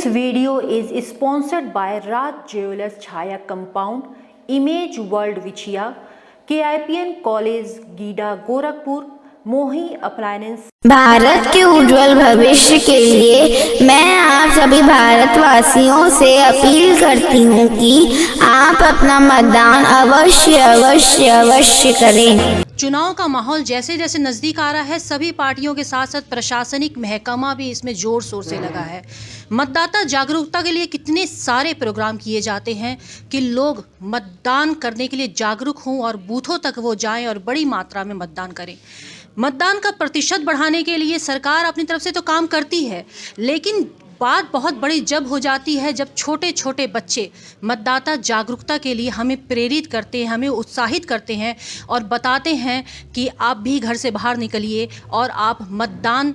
This video is sponsored by Raj Jewelers Chaya Compound, Image World Vichia, KIPN College, Gida Gorakhpur, मोही appliance. Bharat के उज्जवल भविष्य के लिए मैं आप सभी भारतवासियों से अपील करती हूँ कि आप अपना मतदान अवश्य अवश्य अवश्य करें। चुनाव का माहौल जैसे जैसे नज़दीक आ रहा है, सभी पार्टियों के साथ साथ प्रशासनिक महकमा भी इसमें ज़ोर शोर से लगा है। मतदाता जागरूकता के लिए कितने सारे प्रोग्राम किए जाते हैं कि लोग मतदान करने के लिए जागरूक हों और बूथों तक वो जाएं और बड़ी मात्रा में मतदान करें। मतदान का प्रतिशत बढ़ाने के लिए सरकार अपनी तरफ से तो काम करती है, लेकिन बात बहुत बड़ी जब हो जाती है जब छोटे छोटे बच्चे मतदाता जागरूकता के लिए हमें प्रेरित करते हैं, हमें उत्साहित करते हैं और बताते हैं कि आप भी घर से बाहर निकलिए और आप मतदान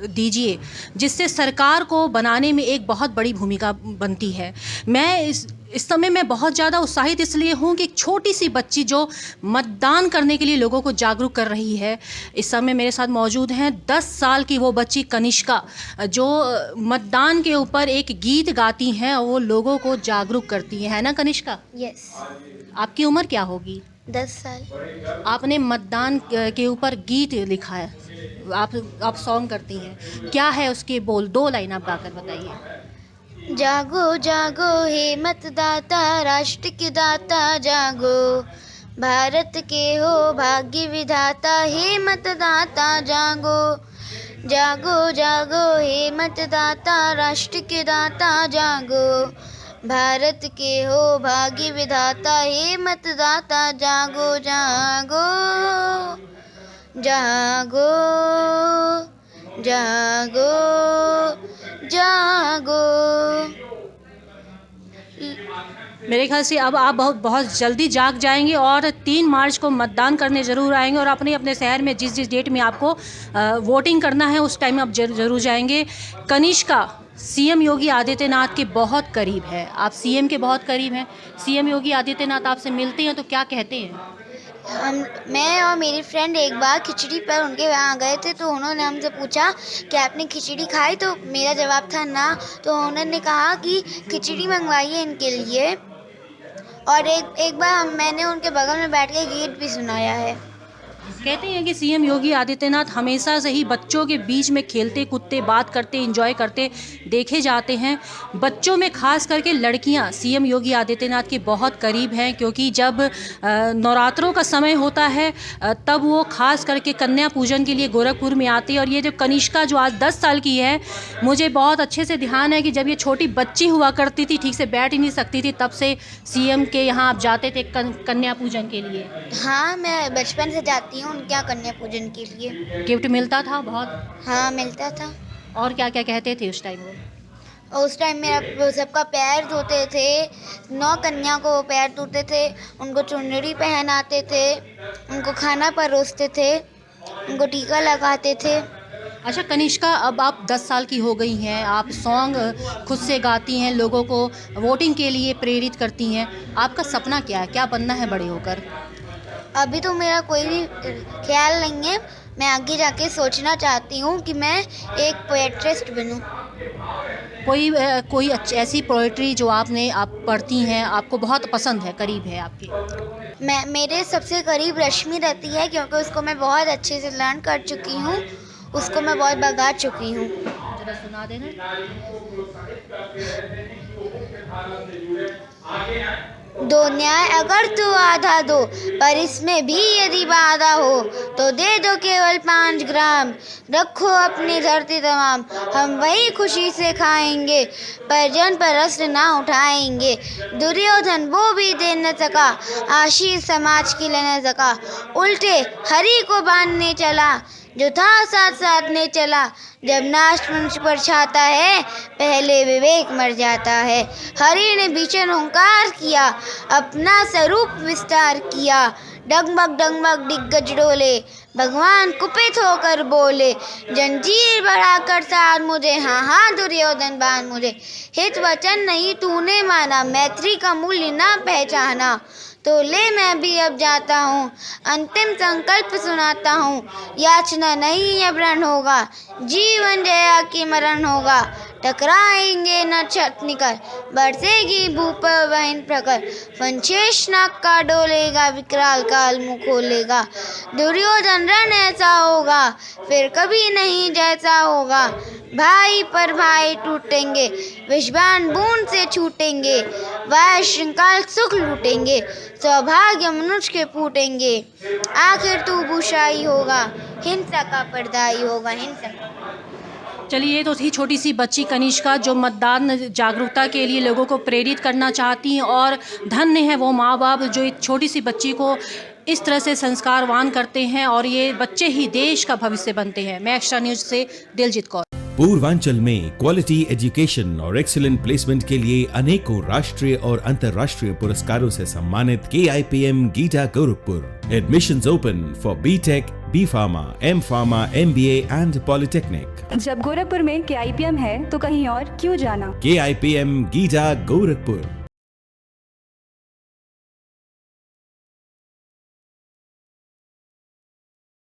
दीजिए, जिससे सरकार को बनाने में एक बहुत बड़ी भूमिका बनती है। मैं इस समय मैं बहुत ज़्यादा उत्साहित इसलिए हूँ कि एक छोटी सी बच्ची जो मतदान करने के लिए लोगों को जागरूक कर रही है, इस समय मेरे साथ मौजूद हैं 10 साल की वो बच्ची कनिष्का, जो मतदान के ऊपर एक गीत गाती हैं और वो लोगों को जागरूक करती है ना कनिष्का? यस। आपकी उम्र क्या होगी? 10 साल। आपने मतदान के ऊपर गीत लिखा है, आप सॉन्ग करती हैं, क्या है उसके बोल? 2 लाइन आप गाकर बताइए। जागो जागो हे मतदाता, राष्ट्र के दाता जागो, भारत के हो भाग्य विधाता, हे मतदाता जागो। जागो जागो हे मतदाता, राष्ट्र के दाता जागो, भारत के हो भाग्य विधाता, हे मतदाता जागो जागो जागो जागो जागो। मेरे ख्याल से अब आप बहुत जल्दी जाग जाएंगे और 3 मार्च को मतदान करने ज़रूर आएंगे और अपने अपने शहर में जिस डेट में आपको वोटिंग करना है उस टाइम में आप ज़रूर जाएंगे। कनिष्का सीएम योगी आदित्यनाथ के बहुत करीब है, आप सीएम के बहुत करीब हैं। सीएम योगी आदित्यनाथ आपसे मिलते हैं तो क्या कहते हैं? मैं और मेरी फ्रेंड एक बार खिचड़ी पर उनके यहाँ गए थे, तो उन्होंने हमसे पूछा कि आपने खिचड़ी खाई, तो मेरा जवाब था ना, तो उन्होंने कहा कि खिचड़ी मंगवाइए इनके लिए। और एक बार मैंने उनके बगल में बैठ के गीत भी सुनाया है। कहते हैं कि सीएम योगी आदित्यनाथ हमेशा से ही बच्चों के बीच में खेलते कूदते, बात करते, एंजॉय करते देखे जाते हैं। बच्चों में खास करके लड़कियां सीएम योगी आदित्यनाथ के बहुत करीब हैं, क्योंकि जब नवरात्रों का समय होता है तब वो खास करके कन्या पूजन के लिए गोरखपुर में आती है। और ये जो कनिष्का जो आज 10 साल की है, मुझे बहुत अच्छे से ध्यान है कि जब ये छोटी बच्ची हुआ करती थी, ठीक से बैठ ही नहीं सकती थी, तब से सीएम के यहाँ आप जाते थे कन्या पूजन के लिए। हाँ, मैं बचपन से जाती हूँ उनके यहाँ कन्या पूजन के लिए। गिफ्ट मिलता था बहुत? हाँ, मिलता था। और क्या क्या कहते थे उस टाइम वो? उस टाइम मेरा सबका पैर धोते थे, 9 कन्या को पैर धोते थे, उनको चुनरी पहनाते थे, उनको खाना परोसते थे, उनको टीका लगाते थे। अच्छा कनिष्का, अब आप 10 साल की हो गई हैं, आप सॉन्ग खुद से गाती हैं, लोगों को वोटिंग के लिए प्रेरित करती हैं। आपका सपना क्या है? क्या बनना है बड़े होकर? अभी तो मेरा कोई भी ख्याल नहीं है। मैं आगे जाके सोचना चाहती हूँ कि मैं एक पोएट्रिस्ट बनूँ। कोई ऐसी पोएट्री जो आप पढ़ती हैं, आपको बहुत पसंद है, करीब है आपके? मेरे सबसे करीब रश्मि रहती है, क्योंकि उसको मैं बहुत अच्छे से लर्न कर चुकी हूँ, उसको मैं बहुत बगा चुकी हूँ। जरा सुना देना। दो न्याय अगर तो आधा दो, पर इसमें भी यदि बाधा हो, तो दे दो केवल 5 ग्राम, रखो अपनी धरती तमाम, हम वही खुशी से खाएंगे, पर जन पर रस्न ना उठाएंगे। दुर्योधन वो भी दे न सका, आशीष समाज की ले न सका, उल्टे हरि को बांधने चला, जो था साथ साथ ने चला। जब नाश मंच पर छाता है, पहले विवेक मर जाता है। हरि ने भीषण हुंकार किया, अपना स्वरूप विस्तार किया, डगमग दिग्गज डोले, भगवान कुपित होकर बोले, जंजीर बढ़ाकर साध मुझे, हाँ हाँ दुर्योधन बांध मुझे। हित वचन नहीं तूने माना, मैत्री का मूल्य ना पहचाना, तो ले मैं भी अब जाता हूँ, अंतिम संकल्प सुनाता हूँ। याचना नहीं अब रण होगा, जीवन जया की मरण होगा, टकराएंगे न छत निकर, बरसेगी भू पर वहन प्रकर, फंशेष नाग का डोलेगा, विकराल काल मुँह खोलेगा। दुर्योधन रण ऐसा होगा, फिर कभी नहीं जैसा होगा। भाई पर भाई टूटेंगे, विषबाण बूंद से छूटेंगे, वह श्रृंगाल सुख लूटेंगे, सौभाग्य मनुष्य के फूटेंगे। आखिर तू भूषाई होगा, हिंसा का पर्दाई होगा, हिंसा। चलिए, ये तो थी छोटी सी बच्ची कनिष्का जो मतदान जागरूकता के लिए लोगों को प्रेरित करना चाहती हैं, और धन्य है वो माँ बाप जो एक छोटी सी बच्ची को इस तरह से संस्कारवान करते हैं, और ये बच्चे ही देश का भविष्य बनते हैं। मैं एक्स्ट्रा न्यूज से दिलजीत कौर। पूर्वांचल में क्वालिटी एजुकेशन और एक्सीलेंट प्लेसमेंट के लिए अनेकों राष्ट्रीय और अंतर्राष्ट्रीय पुरस्कारों से सम्मानित KIPM GIDA Gorakhpur. Admissions open for BTech, B.Pharma, M.Pharma, MBA and polytechnic. जब गोरखपुर में KIPM है तो कहीं और क्यों जाना। KIPM गीडा गोरखपुर।